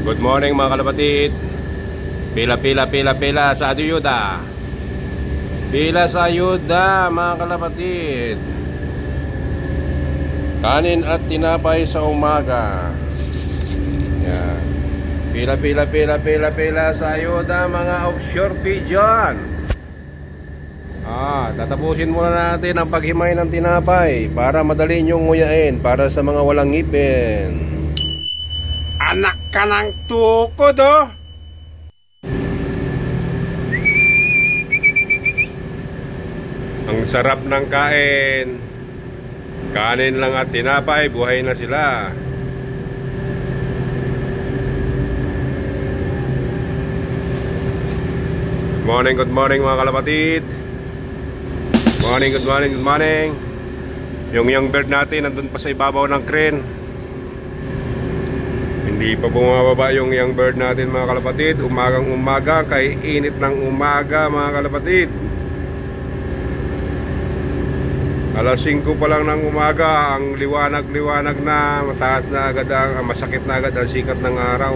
Good morning mga kalapatid. Pila sa ayuda. Pila sa ayuda mga kalapatid. Kanin at tinapay sa umaga. Yan. Pila sa ayuda mga offshore pigeon. Tatapusin muna natin ang paghimay ng tinapay para madali nyong nguyain para sa mga walang ngipin. Anak ka ng tukod, oh! Ang sarap ng kain. Kanin lang at tinapay, buhay na sila. Good morning mga kalapatid. Good morning. Yung young bird natin nandun pa sa ibabaw ng crane. Hindi pa bumababa yung young bird natin mga kalapatid. Umagang umaga, kay init ng umaga mga kalapatid. Alas 5 pa lang ng umaga, ang liwanag na, mataas na agad masakit na agad ang sikat ng araw.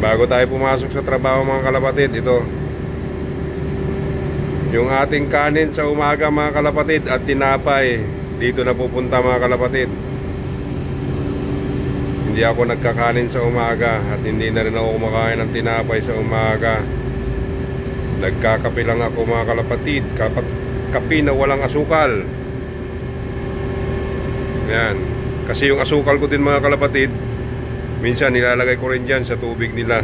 Bago tayo pumasok sa trabaho mga kalapatid, ito yung ating kanin sa umaga mga kalapatid at tinapay. Dito na pupunta mga kalapatid. Hindi ako nagkakanin sa umaga at hindi na rin ako kumakain ng tinapay sa umaga. Nagkakape lang ako mga kalapatid. Kape na walang asukal. Yan. Kasi yung asukal ko din mga kalapatid, minsan nilalagay ko rin dyan sa tubig nila.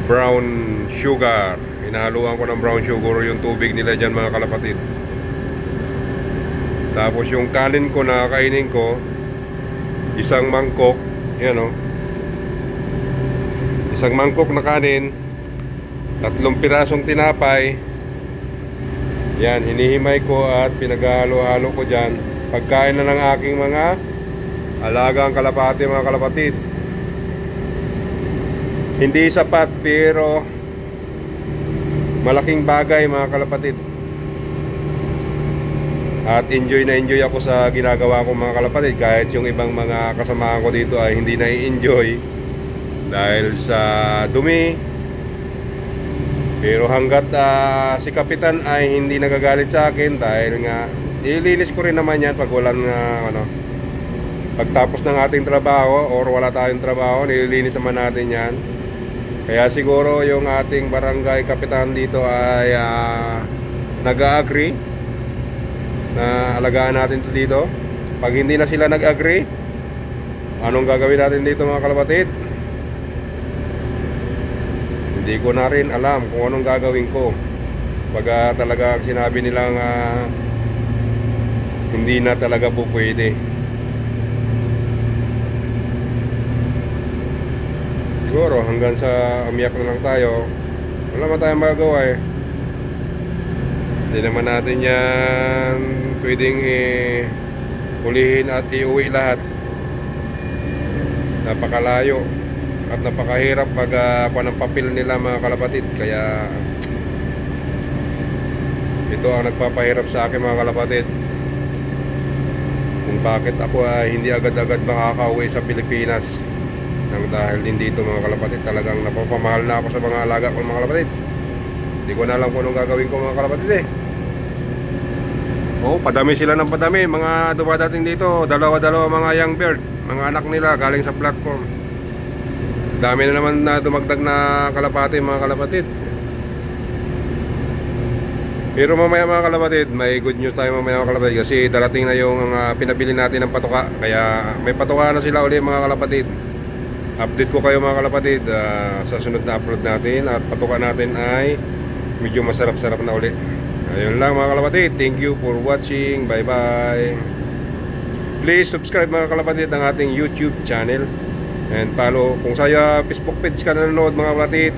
Brown sugar. Hinahaluan ko ng brown sugar yung tubig nila dyan mga kalapatid. Tapos yung kanin ko na kainin ko, isang mangkok. Yan o. Isang mangkok na kanin, 3 pirasong tinapay. Yan, hinihimay ko at pinaghalo-halo ko dyan. Pagkain na ng aking mga alagang kalapati mga kalapatid. Hindi sapat pero malaking bagay mga kalapatid. At enjoy ako sa ginagawa ko mga kalapatid. Kahit yung ibang mga kasamahan ko dito ay hindi na-enjoy dahil sa dumi. Pero hanggat si Kapitan ay hindi nagagalit sa akin, dahil nga nililinis ko rin naman yan pag walang pagtapos ng ating trabaho or wala tayong trabaho, nililinis naman natin yan. Kaya siguro yung ating barangay kapitan dito ay nag-agree na alagaan natin ito dito. Pag hindi na sila nag-agree, anong gagawin natin dito mga kalapatid? Hindi ko na rin alam kung anong gagawin ko. Pag talaga sinabi nilang hindi na talaga po pwede. Siguro hanggang sa umiyak na lang tayo. Wala man tayong magagawa eh. Hindi naman natin yan pwedeng hulihin at iuwi lahat. Napakalayo at napakahirap pag ng papel nila mga kalapatid. Kaya ito ang nagpapahirap sa akin mga kalapatid, kung bakit ako hindi agad-agad makakauwi sa Pilipinas. Dahil din dito mga kalapatid, talagang napapamahal na ako sa mga alaga ko mga kalapatid. Hindi ko na alam kung anong gagawin ko mga kalapatid eh. Padami sila ng padami. Mga dumadating dito, dalawa mga young bird, mga anak nila galing sa platform. Dami na naman na dumagdag na kalapati mga kalapatid. Pero mamaya mga kalapatid, may good news tayo mamaya mga kalapatid. Kasi darating na yung pinabili natin ng patuka. Kaya may patuka na sila ulit mga kalapatid. Update ko kayo mga kalapatid sa sunod na upload natin. At patuka natin ay medyo masarap-sarap na ulit. Ayun lang mga kalapatid. Thank you for watching. Bye bye. Please subscribe mga kalapatid ang ating YouTube channel. And follow kung sa Facebook page ka nanonood mga kalapatid.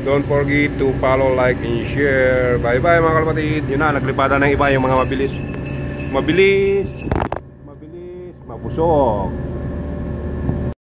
Don't forget to follow, like, and share. Bye bye mga kalapatid. Yun na, naglipada ng iba yung mga mabilis, mabusog.